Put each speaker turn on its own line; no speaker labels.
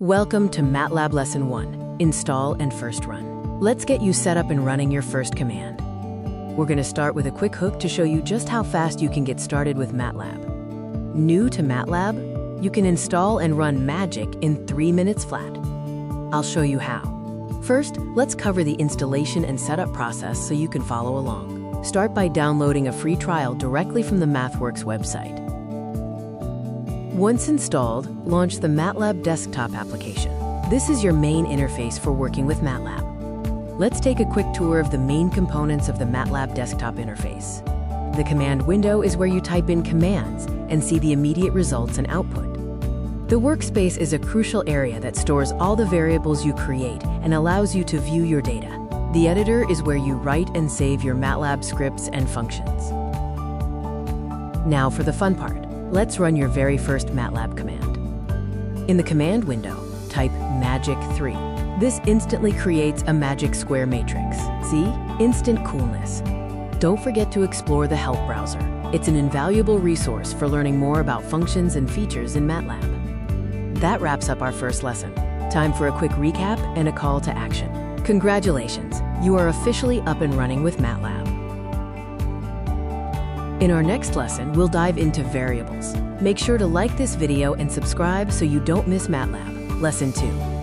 Welcome to MATLAB Lesson 1, Install and First Run. Let's get you set up and running your first command. We're going to start with a quick hook to show you just how fast you can get started with MATLAB. New to MATLAB, you can install and run Magic in 3 minutes flat. I'll show you how. First, let's cover the installation and setup process so you can follow along. Start by downloading a free trial directly from the MathWorks website. Once installed, launch the MATLAB desktop application. This is your main interface for working with MATLAB. Let's take a quick tour of the main components of the MATLAB desktop interface. The command window is where you type in commands and see the immediate results and output. The workspace is a crucial area that stores all the variables you create and allows you to view your data. The editor is where you write and save your MATLAB scripts and functions. Now for the fun part. Let's run your very first MATLAB command. In the command window, type magic3. This instantly creates a magic square matrix. See? Instant coolness. Don't forget to explore the help browser. It's an invaluable resource for learning more about functions and features in MATLAB. That wraps up our first lesson. Time for a quick recap and a call to action. Congratulations, you are officially up and running with MATLAB. In our next lesson, we'll dive into variables. Make sure to like this video and subscribe so you don't miss MATLAB. Lesson 2.